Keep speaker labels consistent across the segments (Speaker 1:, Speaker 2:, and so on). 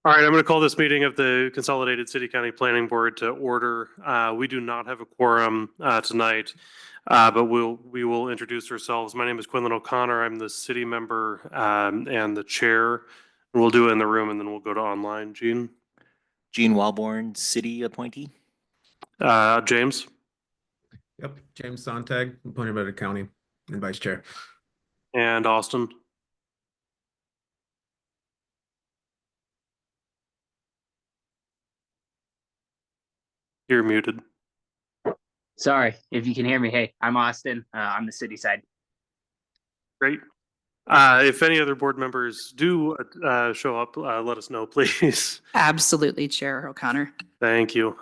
Speaker 1: All right, I'm going to call this meeting of the Consolidated City County Planning Board to order. We do not have a quorum tonight, but we will introduce ourselves. My name is Quinlan O'Connor. I'm the city member and the chair. We'll do it in the room, and then we'll go to online. Gene?
Speaker 2: Gene Walborn, city appointee.
Speaker 1: James?
Speaker 3: Yep, James Sontag, appointed by the county and vice chair.
Speaker 1: And Austin? You're muted.
Speaker 4: Sorry, if you can hear me. Hey, I'm Austin. I'm the city side.
Speaker 1: Great. If any other board members do show up, let us know, please.
Speaker 5: Absolutely, Chair O'Connor.
Speaker 1: Thank you.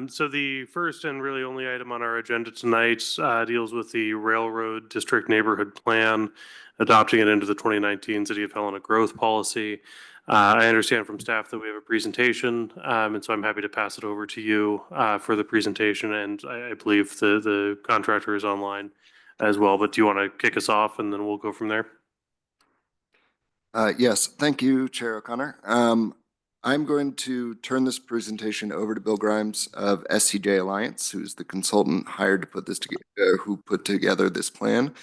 Speaker 1: So the first and really only item on our agenda tonight deals with the Railroad District Neighborhood Plan, adopting it into the 2019 City of Helena Growth Policy. I understand from staff that we have a presentation, and so I'm happy to pass it over to you for the presentation, and I believe the contractor is online as well, but do you want to kick us off and then we'll go from there?
Speaker 6: Yes, thank you, Chair O'Connor. I'm going to turn this presentation over to Bill Grimes of SCJ Alliance, who's the consultant hired to put this together, who put together this plan.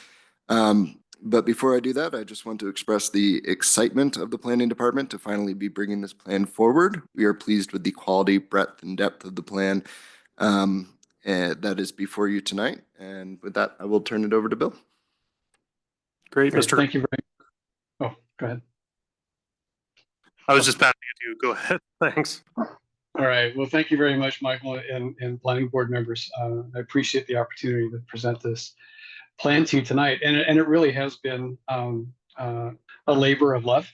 Speaker 6: But before I do that, I just want to express the excitement of the planning department to finally be bringing this plan forward. We are pleased with the quality, breadth, and depth of the plan that is before you tonight. And with that, I will turn it over to Bill.
Speaker 1: Great, Mr.
Speaker 7: Thank you very much. Oh, go ahead.
Speaker 1: I was just passing it to you. Go ahead. Thanks.
Speaker 7: All right. Well, thank you very much, Michael, and planning board members. I appreciate the opportunity to present this plan to you tonight. And it really has been a labor of love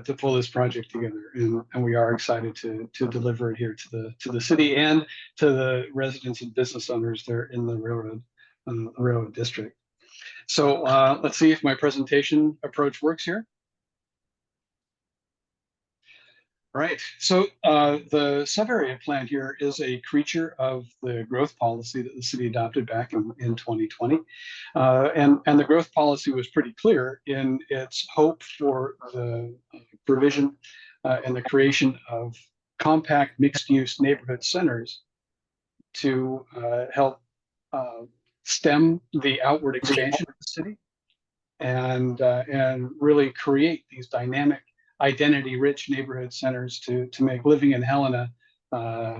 Speaker 7: to pull this project together. And we are excited to deliver it here to the city and to the residents and business owners there in the railroad district. So let's see if my presentation approach works here. Right. So the sub-area plan here is a creature of the growth policy that the city adopted back in 2020. And the growth policy was pretty clear in its hope for the provision and the creation of compact mixed-use neighborhood centers to help stem the outward expansion of the city and really create these dynamic identity-rich neighborhood centers to make living in Helena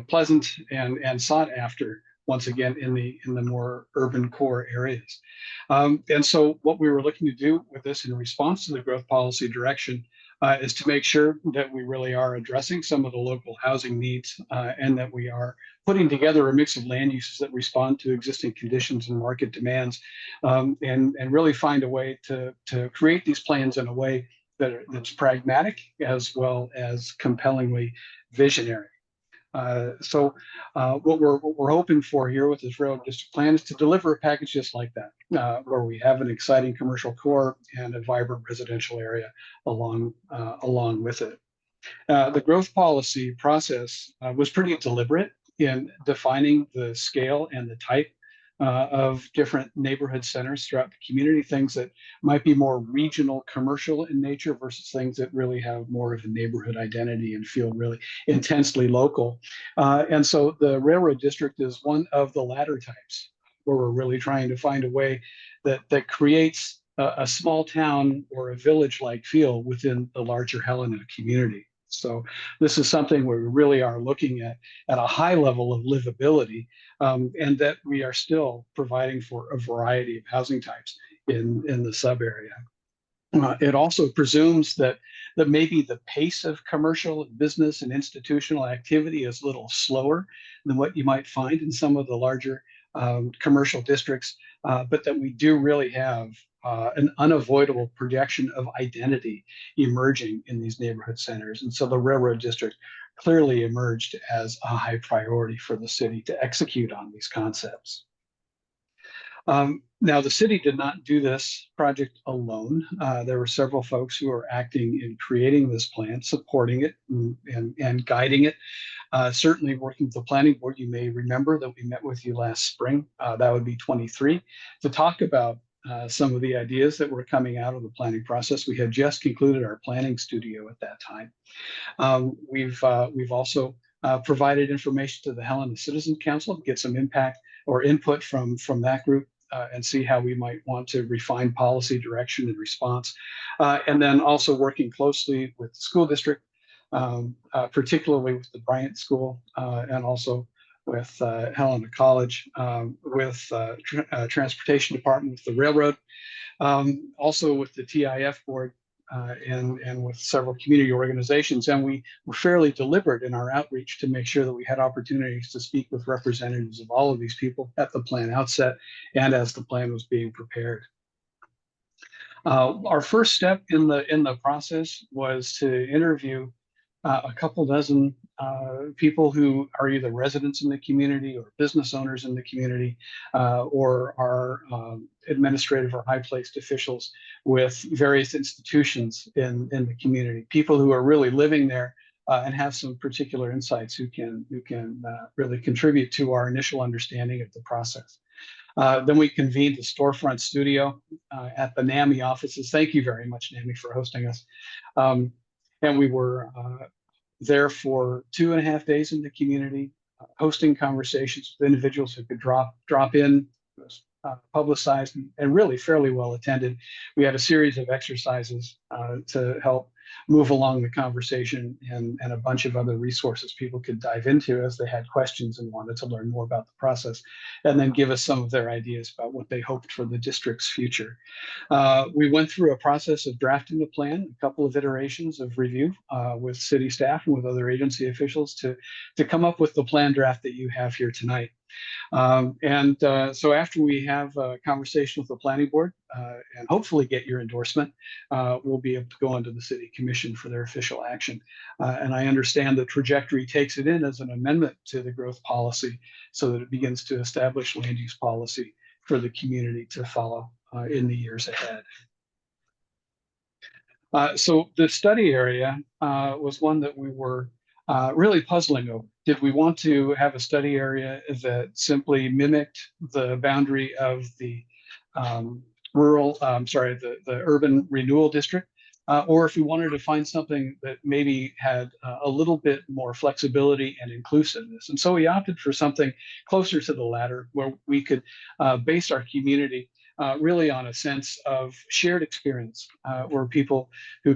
Speaker 7: pleasant and sought after once again in the more urban core areas. And so what we were looking to do with this in response to the growth policy direction is to make sure that we really are addressing some of the local housing needs and that we are putting together a mix of land uses that respond to existing conditions and market demands and really find a way to create these plans in a way that's pragmatic as well as compellingly visionary. So what we're hoping for here with this railroad district plan is to deliver a package just like that, where we have an exciting commercial core and a vibrant residential area along with it. The growth policy process was pretty deliberate in defining the scale and the type of different neighborhood centers throughout the community, things that might be more regional commercial in nature versus things that really have more of a neighborhood identity and feel really intensely local. And so the railroad district is one of the latter types, where we're really trying to find a way that creates a small town or a village-like feel within the larger Helena community. So this is something where we really are looking at a high level of livability, and that we are still providing for a variety of housing types in the sub area. It also presumes that maybe the pace of commercial business and institutional activity is a little slower than what you might find in some of the larger commercial districts, but that we do really have an unavoidable projection of identity emerging in these neighborhood centers. And so the railroad district clearly emerged as a high priority for the city to execute on these concepts. Now, the city did not do this project alone. There were several folks who are acting in creating this plan, supporting it and guiding it. Certainly working with the planning board, you may remember that we met with you last spring, that would be 23, to talk about some of the ideas that were coming out of the planning process. We had just concluded our planning studio at that time. We've also provided information to the Helena Citizen Council to get some impact or input from that group and see how we might want to refine policy direction and response. And then also working closely with the school district, particularly with the Bryant School and also with Helena College, with Transportation Department, with the railroad, also with the TIF board, and with several community organizations. And we were fairly deliberate in our outreach to make sure that we had opportunities to speak with representatives of all of these people at the plan outset and as the plan was being prepared. Our first step in the process was to interview a couple dozen people who are either residents in the community or business owners in the community, or are administrative or high-placed officials with various institutions in the community, people who are really living there and have some particular insights who can really contribute to our initial understanding of the process. Then we convened a storefront studio at the NAMI offices. Thank you very much, NAMI, for hosting us. And we were there for 2.5 days in the community, hosting conversations with individuals who could drop in, publicized, and really fairly well attended. We had a series of exercises to help move along the conversation, and a bunch of other resources people could dive into as they had questions and wanted to learn more about the process, and then give us some of their ideas about what they hoped for the district's future. We went through a process of drafting the plan, a couple of iterations of review with city staff and with other agency officials to come up with the plan draft that you have here tonight. So after we have a conversation with the planning board and hopefully get your endorsement, we'll be able to go into the city commission for their official action. And I understand the trajectory takes it in as an amendment to the growth policy so that it begins to establish land use policy for the community to follow in the years ahead. So the study area was one that we were really puzzling over. Did we want to have a study area that simply mimicked the boundary of the the urban renewal district? Or if we wanted to find something that maybe had a little bit more flexibility and inclusiveness. And so we opted for something closer to the latter, where we could base our community really on a sense of shared experience, where people who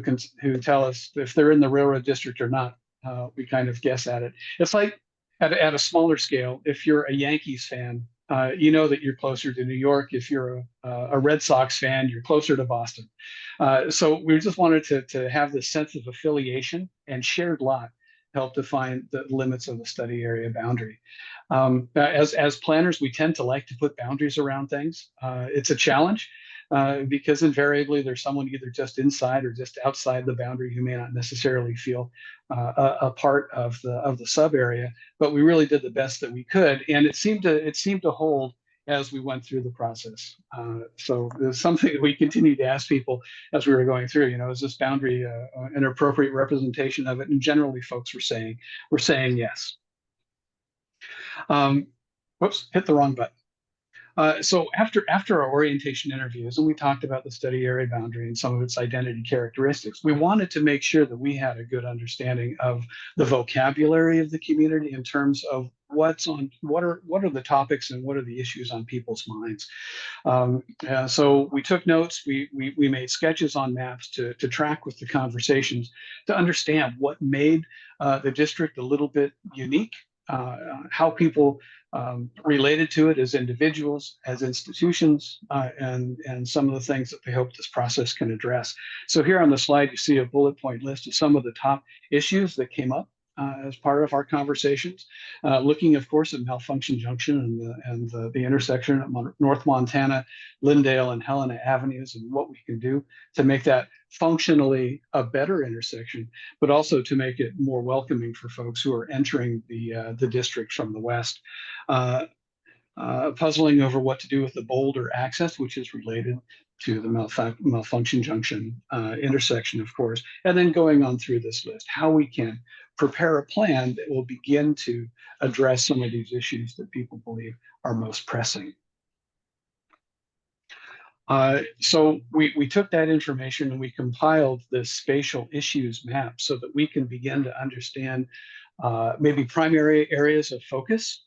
Speaker 7: tell us if they're in the railroad district or not. We kind of guess at it. It's like at a smaller scale, if you're a Yankees fan, you know that you're closer to New York. If you're a Red Sox fan, you're closer to Boston. So we just wanted to have this sense of affiliation and shared lot help define the limits of the study area boundary. As planners, we tend to like to put boundaries around things. It's a challenge. Because invariably there's someone either just inside or just outside the boundary who may not necessarily feel a part of the sub area. But we really did the best that we could, and it seemed to hold as we went through the process. So there's something that we continued to ask people as we were going through. You know, is this boundary an appropriate representation of it? And generally, folks were saying yes. Whoops, hit the wrong button. So after our orientation interviews, and we talked about the study area boundary and some of its identity characteristics, we wanted to make sure that we had a good understanding of the vocabulary of the community in terms of what are the topics and what are the issues on people's minds. So we took notes, we made sketches on maps to track with the conversations, to understand what made the district a little bit unique, how people related to it as individuals, as institutions, and some of the things that they hope this process can address. So here on the slide, you see a bullet point list of some of the top issues that came up as part of our conversations, looking, of course, at Malfunction Junction and the intersection at North Montana, Lindale, and Helena Avenues, and what we can do to make that functionally a better intersection, but also to make it more welcoming for folks who are entering the district from the west. Puzzling over what to do with the Boulder access, which is related to the Malfunction Junction intersection, of course, and then going on through this list, how we can prepare a plan that will begin to address some of these issues that people believe are most pressing. So we took that information and we compiled this spatial issues map so that we can begin to understand maybe primary areas of focus.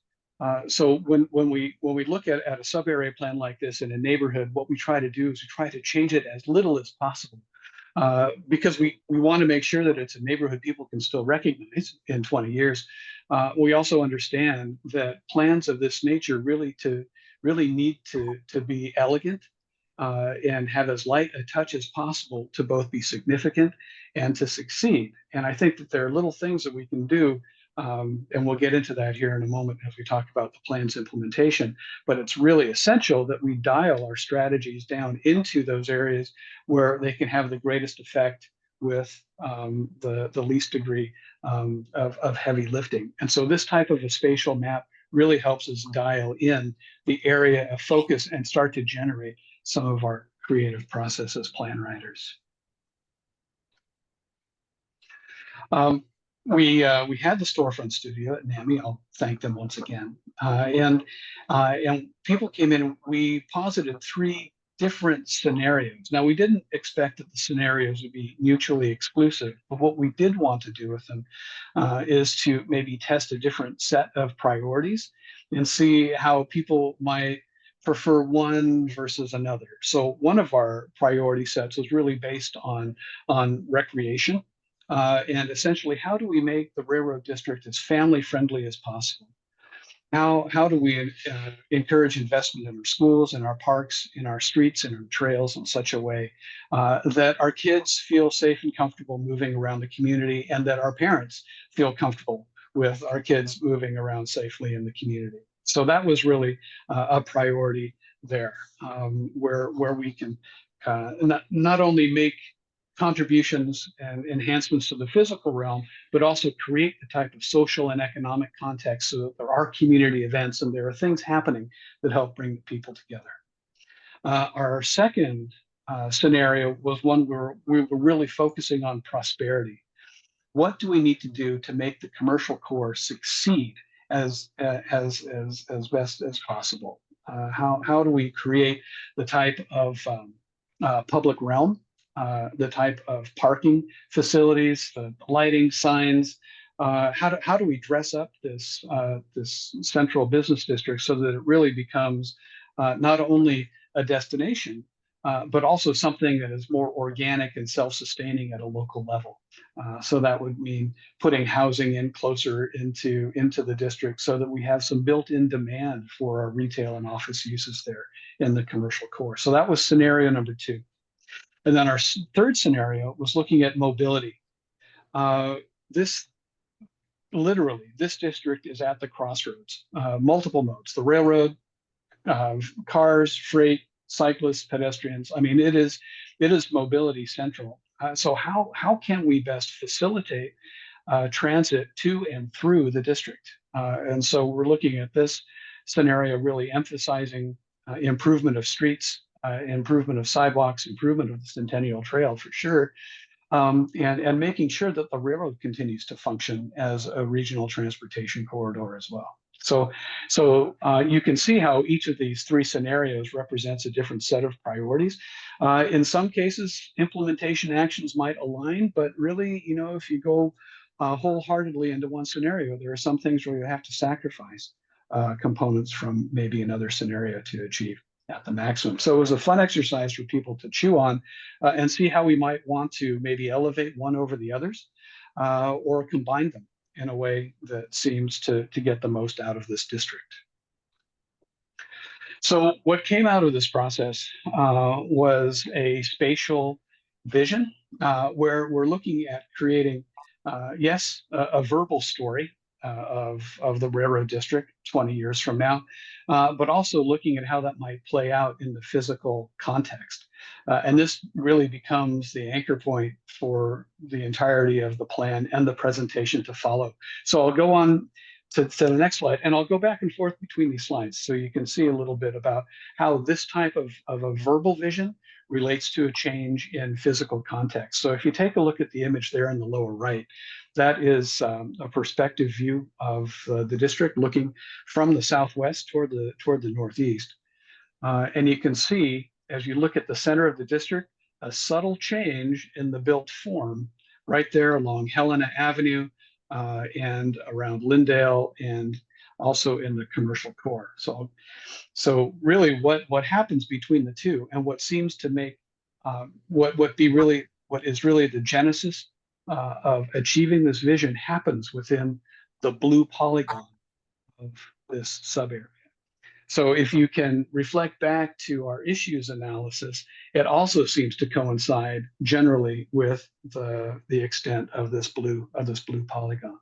Speaker 7: So when we look at a sub-area plan like this in a neighborhood, what we try to do is we try to change it as little as possible. Because we want to make sure that it's a neighborhood people can still recognize in 20 years. We also understand that plans of this nature really need to be elegant and have as light a touch as possible to both be significant and to succeed. And I think that there are little things that we can do, and we'll get into that here in a moment as we talk about the plan's implementation. But it's really essential that we dial our strategies down into those areas where they can have the greatest effect with the least degree of heavy lifting. And so this type of a spatial map really helps us dial in the area of focus and start to generate some of our creative process as plan writers. We had the storefront studio at NAMI. I'll thank them once again. And people came in and we posited 3 different scenarios. Now, we didn't expect that the scenarios would be mutually exclusive, but what we did want to do with them is to maybe test a different set of priorities and see how people might prefer one versus another. So one of our priority sets was really based on recreation. And essentially, how do we make the railroad district as family friendly as possible? How do we encourage investment in our schools, in our parks, in our streets, and our trails in such a way that our kids feel safe and comfortable moving around the community, and that our parents feel comfortable with our kids moving around safely in the community? So that was really a priority there, where we can not only make contributions and enhancements to the physical realm, but also create the type of social and economic context so that there are community events and there are things happening that help bring people together. Our second scenario was one where we were really focusing on prosperity. What do we need to do to make the commercial core succeed as best as possible? How do we create the type of public realm, the type of parking facilities, the lighting, signs? How do we dress up this central business district so that it really becomes not only a destination, but also something that is more organic and self-sustaining at a local level? So that would mean putting housing in closer into the district so that we have some built-in demand for our retail and office uses there in the commercial core. So that was scenario number 2. And then our third scenario was looking at mobility. This district is at the crossroads, multiple modes, the railroad, cars, freight, cyclists, pedestrians. I mean, it is mobility central. So how can we best facilitate transit to and through the district? And so we're looking at this scenario really emphasizing improvement of streets, improvement of sidewalks, improvement of the Centennial Trail for sure, and making sure that the railroad continues to function as a regional transportation corridor as well. So you can see how each of these 3 scenarios represents a different set of priorities. In some cases, implementation actions might align, but really, if you go wholeheartedly into one scenario, there are some things where you have to sacrifice components from maybe another scenario to achieve at the maximum. So it was a fun exercise for people to chew on and see how we might want to maybe elevate one over the others or combine them in a way that seems to get the most out of this district. So what came out of this process was a spatial vision where we're looking at creating, yes, a verbal story of the railroad district 20 years from now, but also looking at how that might play out in the physical context. And this really becomes the anchor point for the entirety of the plan and the presentation to follow. So I'll go on to the next slide, and I'll go back and forth between these slides so you can see a little bit about how this type of a verbal vision relates to a change in physical context. So if you take a look at the image there in the lower right, that is a perspective view of the district looking from the southwest toward the northeast. And you can see as you look at the center of the district, a subtle change in the built form right there along Helena Avenue and around Lindale and also in the commercial core. So really what happens between the two and what seems to make what is really the genesis of achieving this vision happens within the blue polygon of this sub-area. So if you can reflect back to our issues analysis, it also seems to coincide generally with the extent of this blue polygon.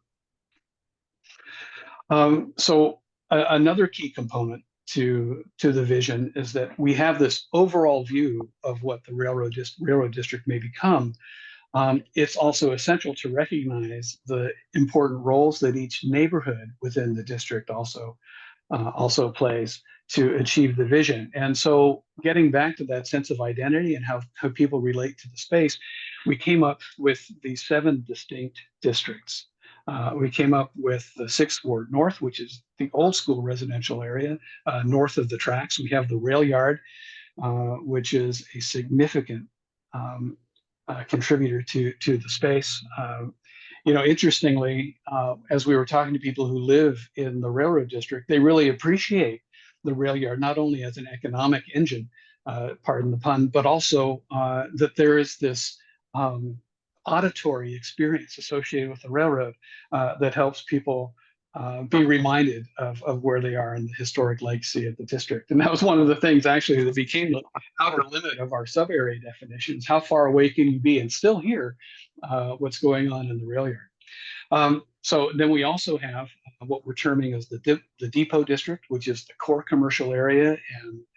Speaker 7: Another key component to the vision is that we have this overall view of what the railroad district may become. It's also essential to recognize the important roles that each neighborhood within the district also plays to achieve the vision. And so getting back to that sense of identity and how people relate to the space, we came up with these 7 distinct districts. We came up with the 6th Ward North, which is the old school residential area north of the tracks. We have the rail yard, which is a significant contributor to the space. Interestingly, as we were talking to people who live in the railroad district, they really appreciate the rail yard, not only as an economic engine, pardon the pun, but also that there is this auditory experience associated with the railroad that helps people be reminded of where they are in the historic legacy of the district. And that was one of the things actually that became the outer limit of our sub-area definitions. How far away can you be and still hear what's going on in the rail yard? So then we also have what we're terming as the depot district, which is the core commercial area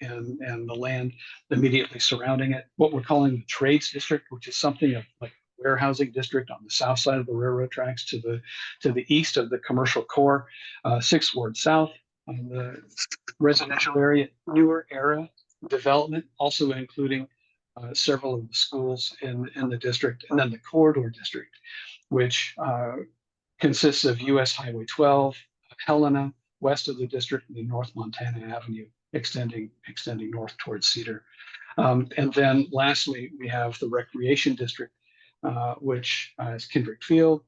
Speaker 7: and the land immediately surrounding it. What we're calling the trades district, which is something of like warehousing district on the south side of the railroad tracks to the east of the commercial core. 6th Ward South, the residential area, newer era development, also including several of the schools in the district, and then the corridor district, which consists of US Highway 12, Helena, west of the district, and the North Montana Avenue extending north towards Cedar. And then lastly, we have the recreation district, which is Kendrick Field,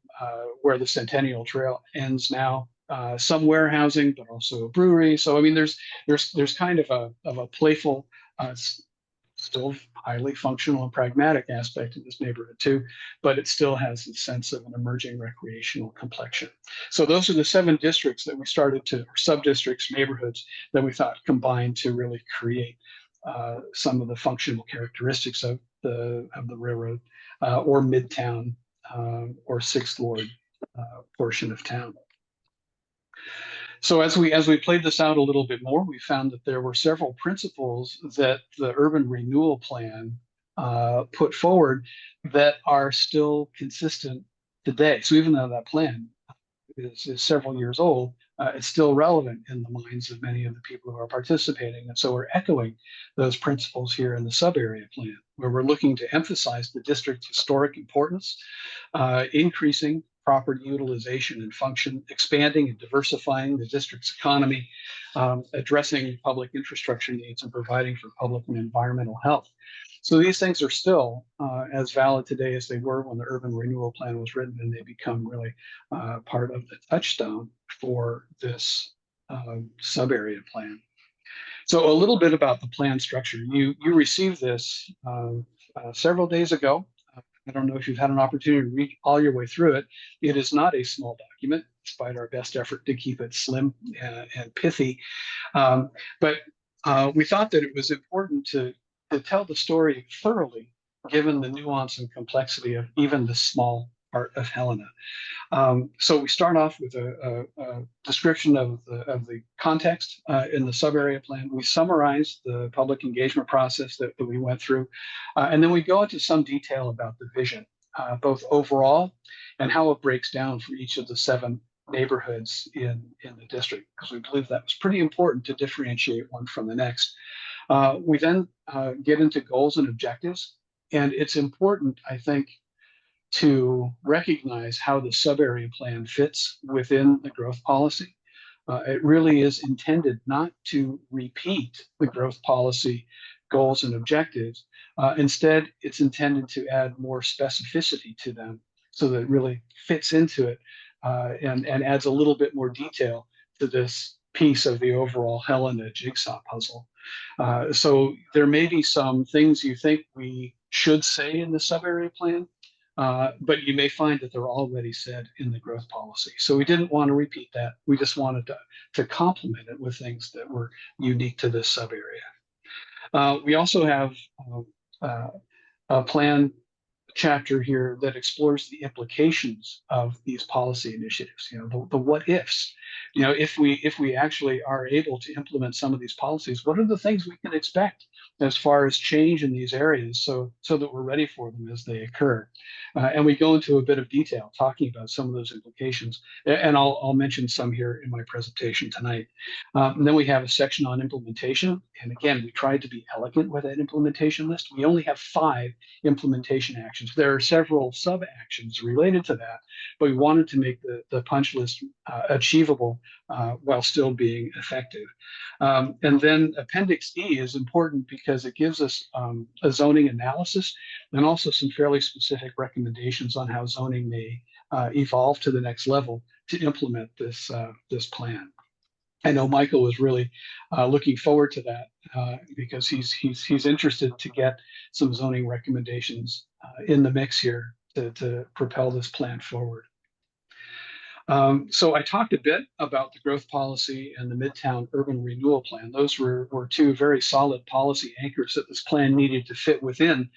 Speaker 7: where the Centennial Trail ends now. Some warehousing, but also a brewery. So I mean, there's kind of a playful, still highly functional and pragmatic aspect in this neighborhood too, but it still has a sense of an emerging recreational complexion. So those are the 7 districts that we started to, or sub-districts, neighborhoods that we thought combined to really create some of the functional characteristics of the railroad or Midtown or 6th Ward portion of town. So as we played this out a little bit more, we found that there were several principles that the urban renewal plan put forward that are still consistent today. So even though that plan is several years old, it's still relevant in the minds of many of the people who are participating. And so we're echoing those principles here in the sub-area plan, where we're looking to emphasize the district's historic importance, increasing property utilization and function, expanding and diversifying the district's economy, addressing public infrastructure needs, and providing for public and environmental health. So these things are still as valid today as they were when the urban renewal plan was written, and they become really part of the touchstone for this sub-area plan. So a little bit about the plan structure. You received this several days ago. I don't know if you've had an opportunity to read all your way through it. It is not a small document, despite our best effort to keep it slim and pithy. But we thought that it was important to tell the story thoroughly, given the nuance and complexity of even the small part of Helena. So we start off with a description of the context in the sub-area plan. We summarize the public engagement process that we went through, and then we go into some detail about the vision, both overall and how it breaks down for each of the 7 neighborhoods in the district, because we believe that was pretty important to differentiate one from the next. We then get into goals and objectives, and it's important, I think, to recognize how the sub-area plan fits within the growth policy. It really is intended not to repeat the growth policy goals and objectives. Instead, it's intended to add more specificity to them so that it really fits into it and adds a little bit more detail to this piece of the overall Helena jigsaw puzzle. So there may be some things you think we should say in the sub-area plan, but you may find that they're already said in the growth policy. So we didn't want to repeat that. We just wanted to complement it with things that were unique to this sub-area. We also have a plan chapter here that explores the implications of these policy initiatives, the what ifs. If we actually are able to implement some of these policies, what are the things we can expect as far as change in these areas so that we're ready for them as they occur. And we go into a bit of detail talking about some of those implications, and I'll mention some here in my presentation tonight. And then we have a section on implementation, and again, we tried to be elegant with that implementation list. We only have 5 implementation actions. There are several sub actions related to that, but we wanted to make the punch list achievable while still being effective. And then Appendix E is important because it gives us a zoning analysis and also some fairly specific recommendations on how zoning may evolve to the next level to implement this plan. I know Michael was really looking forward to that because he's interested to get some zoning recommendations in the mix here to propel this plan forward. So I talked a bit about the growth policy and the Midtown Urban Renewal Plan. Those were 2 very solid policy anchors that this plan needed to fit within.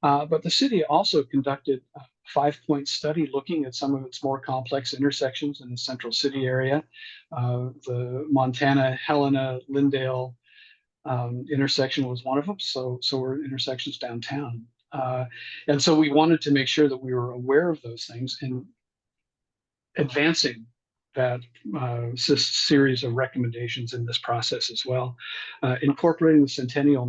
Speaker 7: But the city also conducted a 5-point study looking at some of its more complex intersections in the central city area. The Montana, Helena, Lindale intersection was one of them. So were intersections downtown. And so we wanted to make sure that we were aware of those things and advancing that series of recommendations in this process as well, incorporating the Centennial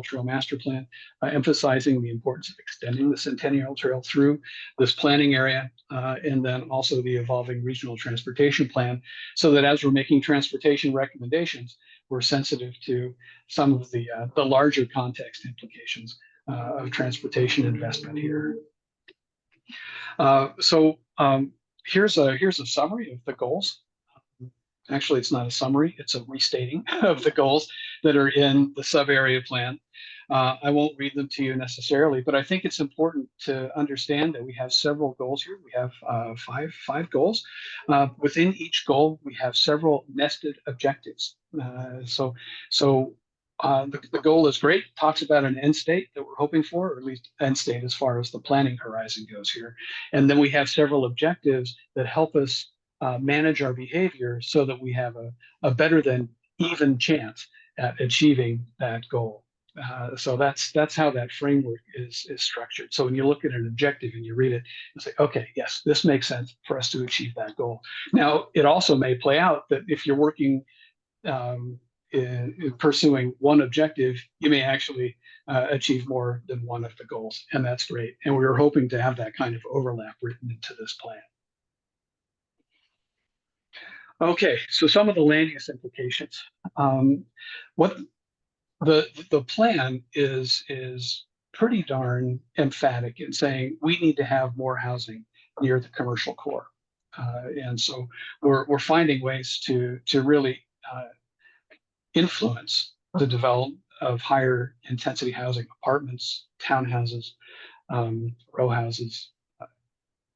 Speaker 7: Trail Master Plan, emphasizing the importance of extending the Centennial Trail through this planning area, and then also the evolving regional transportation plan, so that as we're making transportation recommendations, we're sensitive to some of the larger context implications of transportation investment here. Here's a summary of the goals. Actually, it's not a summary, it's a restating of the goals that are in the sub-area plan. I won't read them to you necessarily, but I think it's important to understand that we have several goals here. We have five goals. Within each goal, we have several nested objectives. The goal is great, talks about an end state that we're hoping for, or at least end state as far as the planning horizon goes here. And then we have several objectives that help us manage our behavior so that we have a better than even chance at achieving that goal. So that's how that framework is structured. So when you look at an objective and you read it, you say, okay, yes, this makes sense for us to achieve that goal. Now, it also may play out that if you're working in pursuing one objective, you may actually achieve more than one of the goals, and that's great. And we were hoping to have that kind of overlap written into this plan. Okay, so some of the land use implications. What the plan is pretty darn emphatic in saying we need to have more housing near the commercial core, and so we're finding ways to really influence the development of higher intensity housing, apartments, townhouses, row houses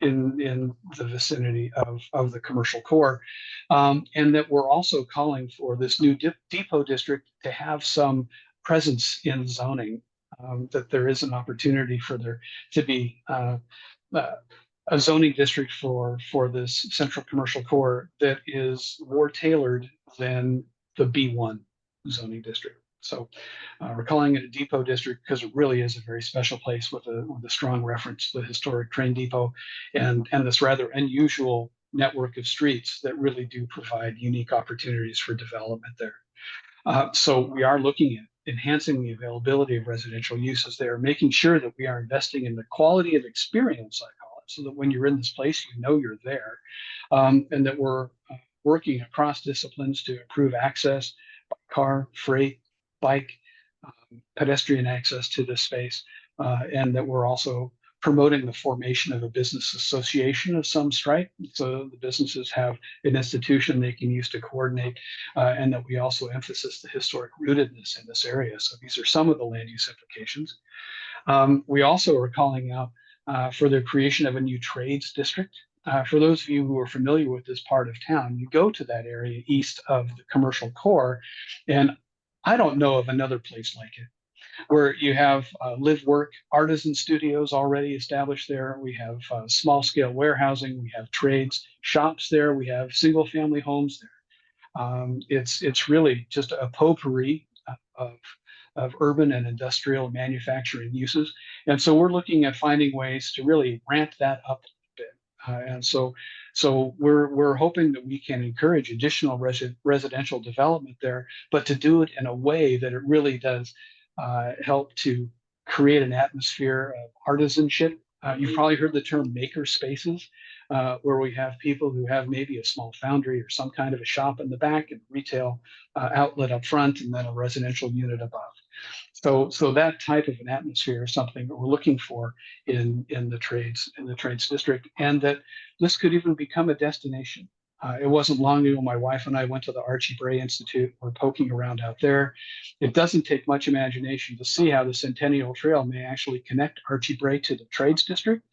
Speaker 7: in the vicinity of the commercial core. And that we're also calling for this new depot district to have some presence in zoning, that there is an opportunity for there to be a zoning district for this central commercial core that is more tailored than the B1 zoning district. So we're calling it a depot district because it really is a very special place with a strong reference to the historic train depot and this rather unusual network of streets that really do provide unique opportunities for development there. So we are looking at enhancing the availability of residential uses there, making sure that we are investing in the quality of experience, I call it, so that when you're in this place, you know you're there, and that we're working across disciplines to improve access by car, freight, bike, pedestrian access to this space, and that we're also promoting the formation of a business association of some stripe. So the businesses have an institution they can use to coordinate, and that we also emphasize the historic rootedness in this area. So these are some of the land use implications. We also are calling out for the creation of a new trades district. For those of you who are familiar with this part of town, you go to that area east of the commercial core, and I don't know of another place like it, where you have live work artisan studios already established there. We have small scale warehousing. We have trades shops there. We have single family homes there. It's really just a potpourri of urban and industrial manufacturing uses. And so we're looking at finding ways to really ramp that up a bit. And so we're hoping that we can encourage additional residential development there, but to do it in a way that it really does help to create an atmosphere of artisanship. You've probably heard the term maker spaces, where we have people who have maybe a small foundry or some kind of a shop in the back and retail outlet up front, and then a residential unit above. So that type of an atmosphere is something that we're looking for in the trades district, and that this could even become a destination. It wasn't long ago my wife and I went to the Archie Bray Institute. We're poking around out there. It doesn't take much imagination to see how the Centennial Trail may actually connect Archie Bray to the trades district,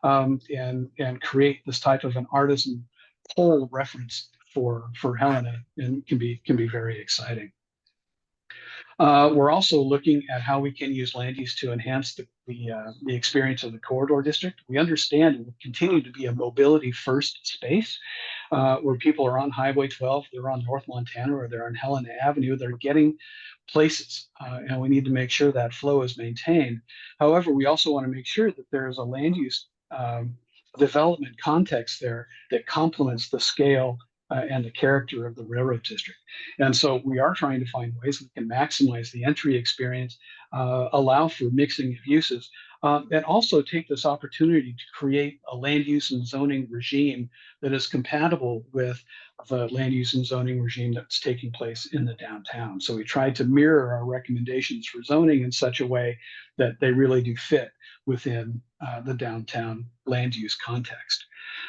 Speaker 7: and create this type of an artisan pole reference for Helena, and can be very exciting. We're also looking at how we can use land use to enhance the experience of the corridor district. We understand it will continue to be a mobility first space, where people are on Highway 12, they're on North Montana, or they're on Helena Avenue, they're getting places, and we need to make sure that flow is maintained. However, we also want to make sure that there is a land use development context there that complements the scale and the character of the railroad district. And so we are trying to find ways we can maximize the entry experience, allow for mixing of uses, and also take this opportunity to create a land use and zoning regime that is compatible with the land use and zoning regime that's taking place in the downtown. So we tried to mirror our recommendations for zoning in such a way that they really do fit within the downtown land use context.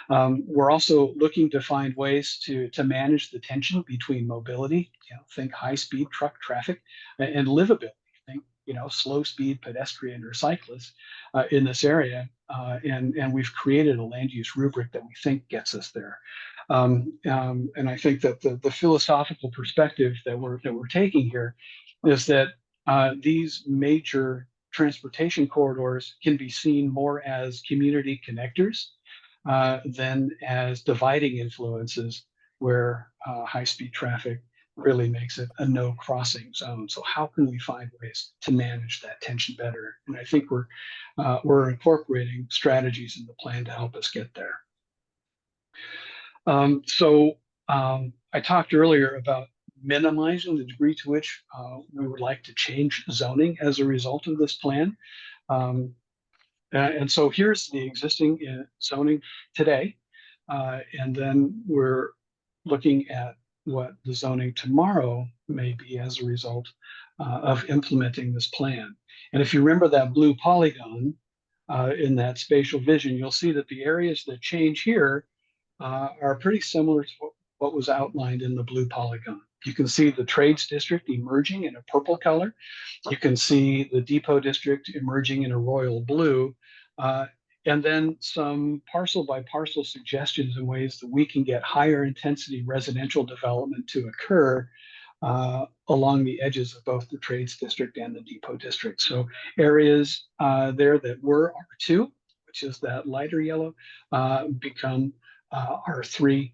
Speaker 7: We're also looking to find ways to manage the tension between mobility, think high-speed truck traffic, and livability. Think, slow speed pedestrian or cyclist in this area. And we've created a land use rubric that we think gets us there. And I think that the philosophical perspective that we're taking here is that these major transportation corridors can be seen more as community connectors than as dividing influences, where high-speed traffic really makes it a no crossing zone. So how can we find ways to manage that tension better? And I think we're incorporating strategies in the plan to help us get there. I talked earlier about minimizing the degree to which we would like to change zoning as a result of this plan. And so here's the existing zoning today. And then we're looking at what the zoning tomorrow may be as a result of implementing this plan. And if you remember that blue polygon in that spatial vision, you'll see that the areas that change here are pretty similar to what was outlined in the blue polygon. You can see the trades district emerging in a purple color. You can see the depot district emerging in a royal blue. And then some parcel by parcel suggestions and ways that we can get higher intensity residential development to occur along the edges of both the trades district and the depot district. So areas there that were R2, which is that lighter yellow, become R3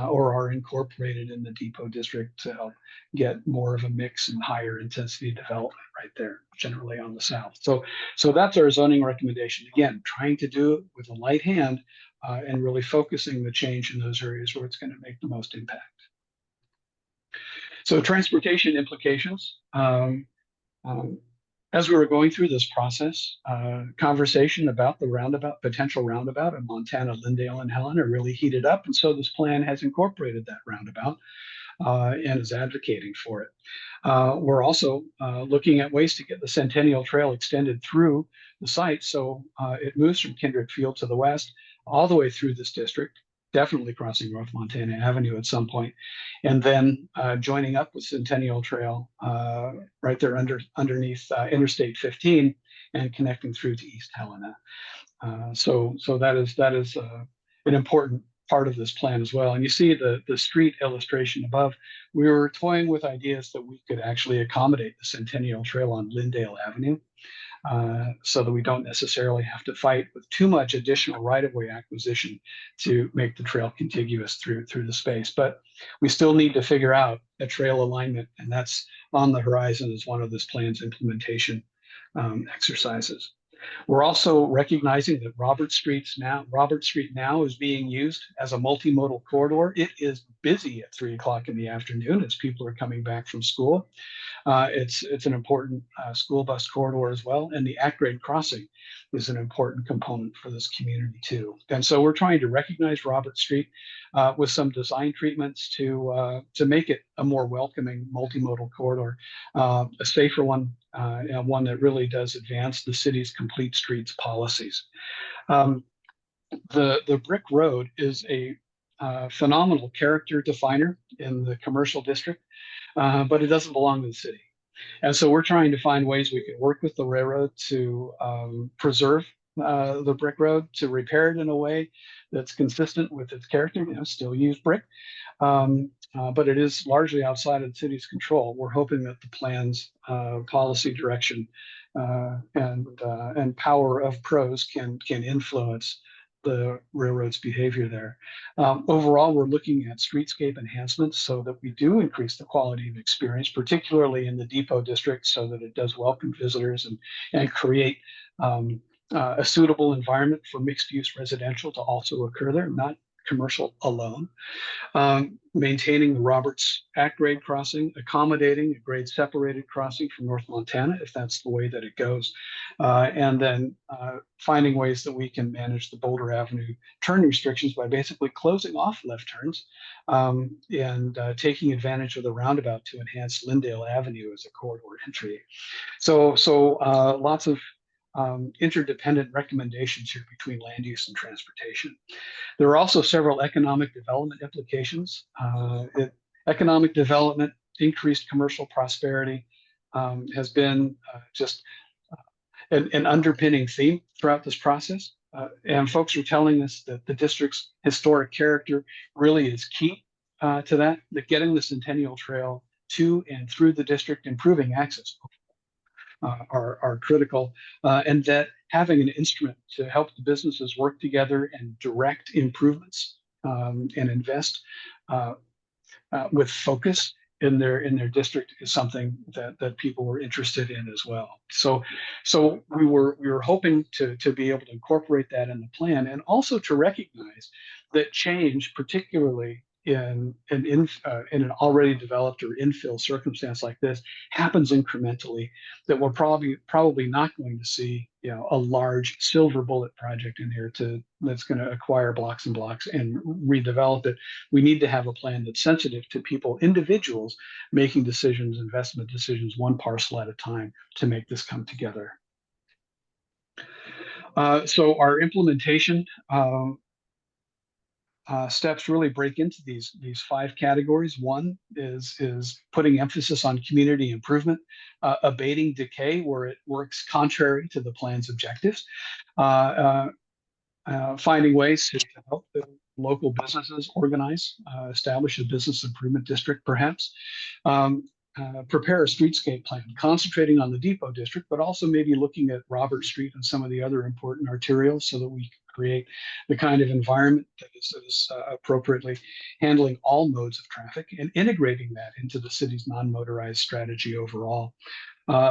Speaker 7: or are incorporated in the depot district to help get more of a mix and higher intensity development right there, generally on the south. So that's our zoning recommendation. Again, trying to do it with a light hand and really focusing the change in those areas where it's going to make the most impact. So transportation implications. As we were going through this process, conversation about the potential roundabout in Montana, Lindale, and Helena really heated up. And so this plan has incorporated that roundabout. and is advocating for it. We're also looking at ways to get the Centennial Trail extended through the site, so it moves from Kindred Field to the west, all the way through this district, definitely crossing North Montana Avenue at some point, and then joining up with Centennial Trail right there underneath Interstate 15 and connecting through to East Helena. So that is an important part of this plan as well. And you see the street illustration above. We were toying with ideas that we could actually accommodate the Centennial Trail on Lyndale Avenue, so that we don't necessarily have to fight with too much additional right-of-way acquisition to make the trail contiguous through the space. But we still need to figure out a trail alignment, and that's on the horizon as one of this plan's implementation exercises. We're also recognizing that Robert Street now is being used as a multimodal corridor. It is busy at 3 o'clock in the afternoon as people are coming back from school. It's an important school bus corridor as well, and the at-grade crossing is an important component for this community too. And so we're trying to recognize Robert Street with some design treatments to make it a more welcoming multimodal corridor, a safer one, and one that really does advance the city's complete streets policies. The brick road is a phenomenal character definer in the commercial district, but it doesn't belong to the city. And so we're trying to find ways we can work with the railroad to preserve the brick road, to repair it in a way that's consistent with its character, still use brick. But it is largely outside of the city's control. We're hoping that the plan's policy direction and power of pros can influence the railroad's behavior there. Overall, we're looking at streetscape enhancements so that we do increase the quality of experience, particularly in the depot district, so that it does welcome visitors and create a suitable environment for mixed-use residential to also occur there, not commercial alone. Maintaining the Roberts at-grade crossing, accommodating a grade-separated crossing from North Montana, if that's the way that it goes, and then finding ways that we can manage the Boulder Avenue turn restrictions by basically closing off left turns and taking advantage of the roundabout to enhance Lyndale Avenue as a corridor entry. So lots of interdependent recommendations here between land use and transportation. There are also several economic development implications. Economic development, increased commercial prosperity has been just an underpinning theme throughout this process. And folks are telling us that the district's historic character really is key to that getting the Centennial Trail to and through the district, improving access are critical, and that having an instrument to help the businesses work together and direct improvements and invest with focus in their district is something that people were interested in as well. So we were hoping to be able to incorporate that in the plan, and also to recognize that change, particularly in an already developed or infill circumstance like this, happens incrementally, that we're probably not going to see a large silver bullet project in here that's going to acquire blocks and blocks and redevelop it. We need to have a plan that's sensitive to people, individuals making decisions, investment decisions, one parcel at a time to make this come together. So our implementation steps really break into these 5 categories. One is putting emphasis on community improvement, abating decay where it works contrary to the plan's objectives, finding ways to help the local businesses organize, establish a business improvement district, perhaps. Prepare a streetscape plan, concentrating on the depot district, but also maybe looking at Robert Street and some of the other important arterials so that we can create the kind of environment that is appropriately handling all modes of traffic and integrating that into the city's non-motorized strategy overall.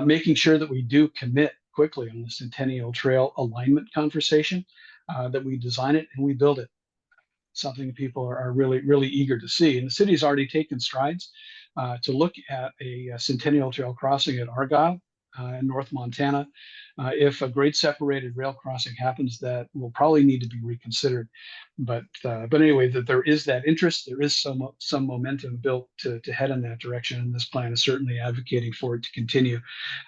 Speaker 7: Making sure that we do commit quickly on the Centennial Trail alignment conversation, that we design it and we build it. Something people are really, really eager to see. And the city's already taken strides to look at a Centennial Trail crossing at Argyle in North Montana. If a grade separated rail crossing happens, that will probably need to be reconsidered. But anyway, that there is that interest, there is some momentum built to head in that direction, and this plan is certainly advocating for it to continue.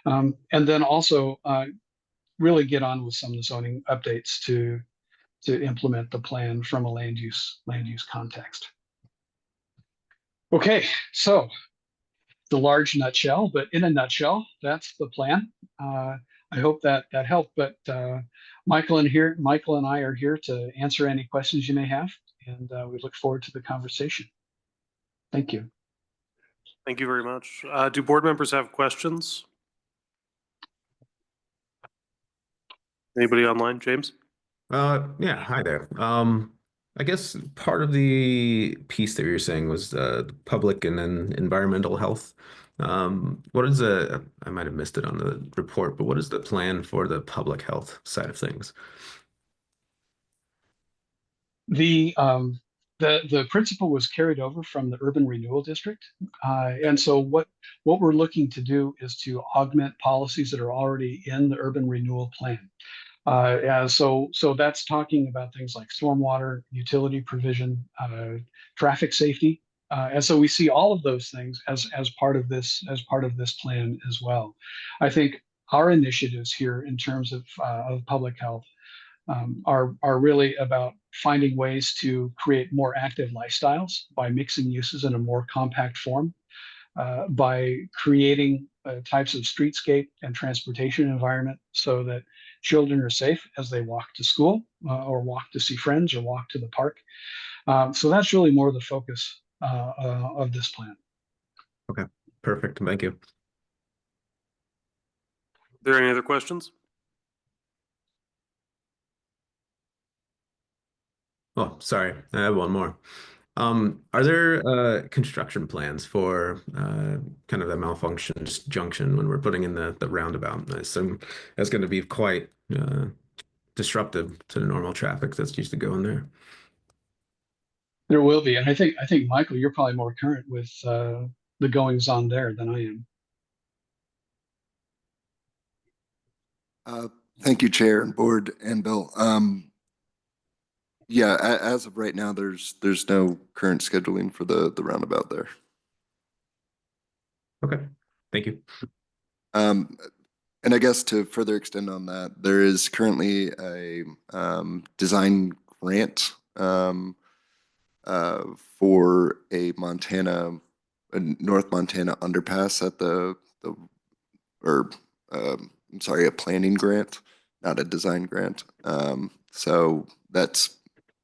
Speaker 7: And then also really get on with some of the zoning updates to implement the plan from a land use context. Okay, so the large nutshell, but in a nutshell, that's the plan. I hope that helped. But Michael and I are here to answer any questions you may have, and we look forward to the conversation. Thank you.
Speaker 1: Thank you very much. Do board members have questions? Anybody online, James?
Speaker 3: Yeah, hi there. I guess part of the piece that you were saying was public and then environmental health. What is I might have missed it on the report, but what is the plan for the public health side of things?
Speaker 7: The principle was carried over from the urban renewal district, and so what we're looking to do is to augment policies that are already in the urban renewal plan. So that's talking about things like stormwater, utility provision, traffic safety. And so we see all of those things as part of this plan as well. I think our initiatives here in terms of public health are really about finding ways to create more active lifestyles by mixing uses in a more compact form, by creating types of streetscape and transportation environment so that children are safe as they walk to school or walk to see friends or walk to the park. So that's really more the focus of this plan.
Speaker 3: Okay, perfect. Thank you.
Speaker 1: Are there any other questions?
Speaker 3: Oh, sorry, I have one more. Are there construction plans for kind of the malfunctioned junction when we're putting in the roundabout? I assume that's going to be quite disruptive to the normal traffic that's used to go in there.
Speaker 7: There will be, and I think Michael, you're probably more current with the goings on there than I am.
Speaker 6: Thank you, Chair and Board and Bill. Yeah, as of right now, there's no current scheduling for the roundabout there.
Speaker 3: Okay, thank you.
Speaker 6: And I guess to further extend on that, there is currently a design grant for a North Montana underpass at I'm sorry, a planning grant, not a design grant. So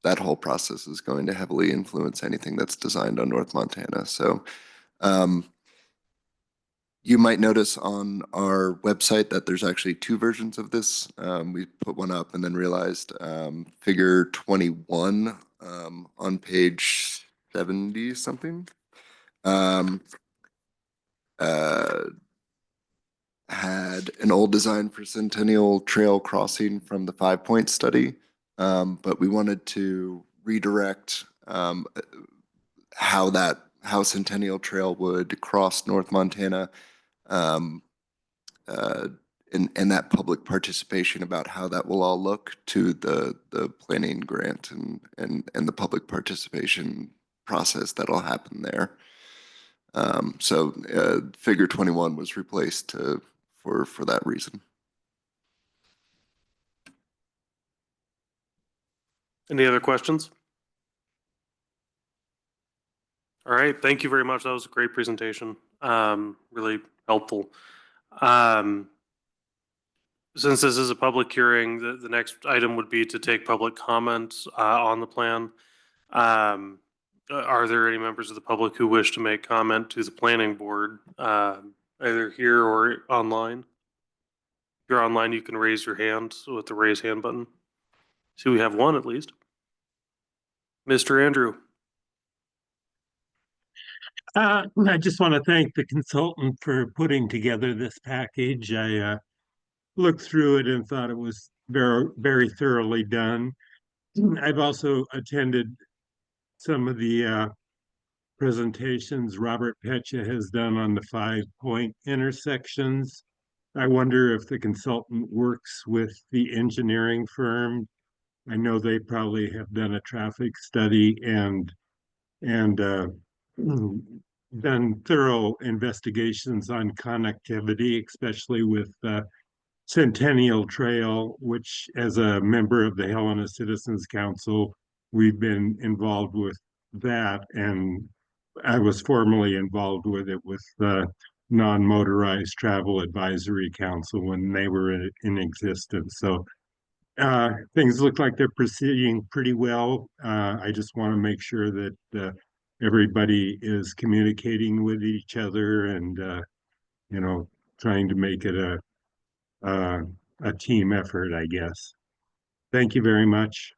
Speaker 6: that whole process is going to heavily influence anything that's designed on North Montana. So you might notice on our website that there's actually two versions of this. We put one up and then realized figure 21 on page 70 something had an old design for Centennial Trail crossing from the 5-point study, but we wanted to redirect how Centennial Trail would cross North Montana, and that public participation about how that will all look to the planning grant and the public participation process that'll happen there. So figure 21 was replaced for that reason.
Speaker 1: Any other questions? All right, thank you very much. That was a great presentation. Really helpful. Since this is a public hearing, the next item would be to take public comments on the plan. Are there any members of the public who wish to make comment to the planning board, either here or online? If you're online, you can raise your hand with the raise hand button. See, we have one at least. Mr. Andrew.
Speaker 8: I just want to thank the consultant for putting together this package. I looked through it and thought it was very, very thoroughly done. I've also attended some of the presentations Robert Pecha has done on the 5-point intersections. I wonder if the consultant works with the engineering firm. I know they probably have done a traffic study and done thorough investigations on connectivity, especially with Centennial Trail, which as a member of the Helena Citizens Council, we've been involved with that. And I was formerly involved with it with the Non-Motorized Travel Advisory Council when they were in existence. So things look like they're proceeding pretty well. I just want to make sure that everybody is communicating with each other and you know, trying to make it uh, a team effort, I guess. Thank you very much.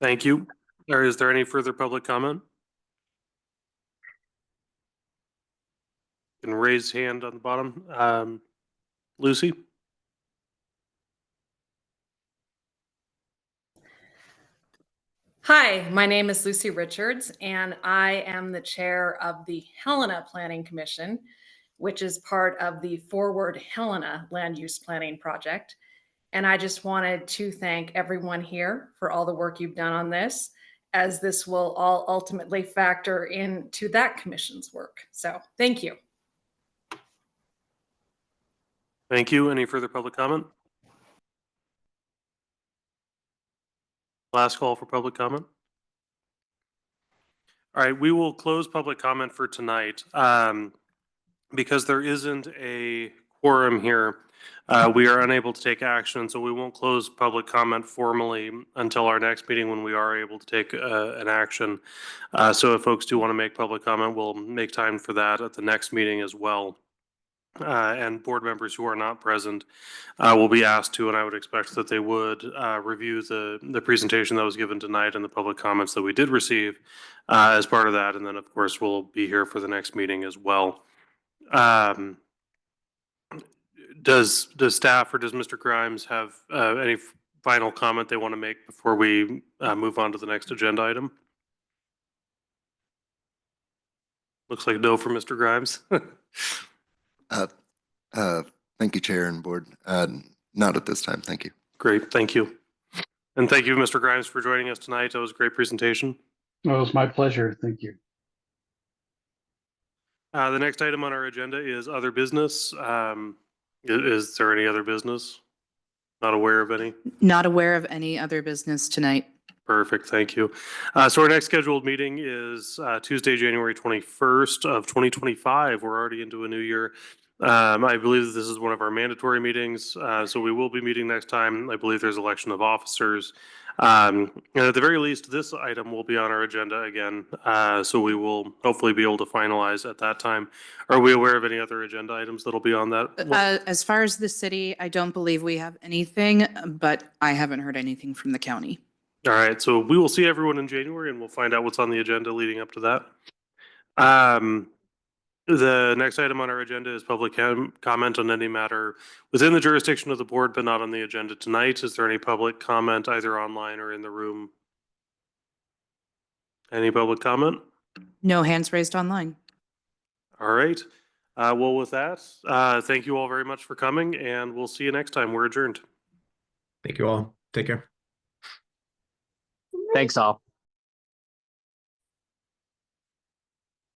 Speaker 1: Thank you. Or is there any further public comment? Can raise hand on the bottom. Lucy?
Speaker 9: Hi, my name is Lucy Richards, and I am the chair of the Helena Planning Commission, which is part of the Forward Helena Land Use Planning Project. And I just wanted to thank everyone here for all the work you've done on this, as this will all ultimately factor into that commission's work. So thank you.
Speaker 1: Thank you. Any further public comment? Last call for public comment. All right, we will close public comment for tonight. Because there isn't a quorum here, we are unable to take action, so we won't close public comment formally until our next meeting when we are able to take an action. So if folks do want to make public comment, we'll make time for that at the next meeting as well. And board members who are not present will be asked to, and I would expect that they would review the presentation that was given tonight and the public comments that we did receive as part of that. And then, of course, we'll be here for the next meeting as well. Does staff or does Mr. Grimes have any final comment they want to make before we move on to the next agenda item? Looks like no for Mr. Grimes.
Speaker 6: Thank you, Chair and Board. Not at this time, thank you.
Speaker 1: Great, thank you. And thank you, Mr. Grimes, for joining us tonight. That was a great presentation.
Speaker 7: Well, it was my pleasure. Thank you.
Speaker 1: The next item on our agenda is other business. Is there any other business? Not aware of any?
Speaker 5: Not aware of any other business tonight.
Speaker 1: Perfect, thank you. So our next scheduled meeting is Tuesday, January 21st of 2025. We're already into a new year. I believe that this is one of our mandatory meetings, so we will be meeting next time. I believe there's election of officers. And at the very least, this item will be on our agenda again, so we will hopefully be able to finalize at that time. Are we aware of any other agenda items that'll be on that?
Speaker 5: As far as the city, I don't believe we have anything, but I haven't heard anything from the county.
Speaker 1: All right, so we will see everyone in January and we'll find out what's on the agenda leading up to that. The next item on our agenda is public comment on any matter within the jurisdiction of the board, but not on the agenda tonight. Is there any public comment either online or in the room? Any public comment?
Speaker 5: No hands raised online.
Speaker 1: All right. Well, with that, thank you all very much for coming and we'll see you next time. We're adjourned.
Speaker 3: Thank you all. Take care.
Speaker 4: Thanks all.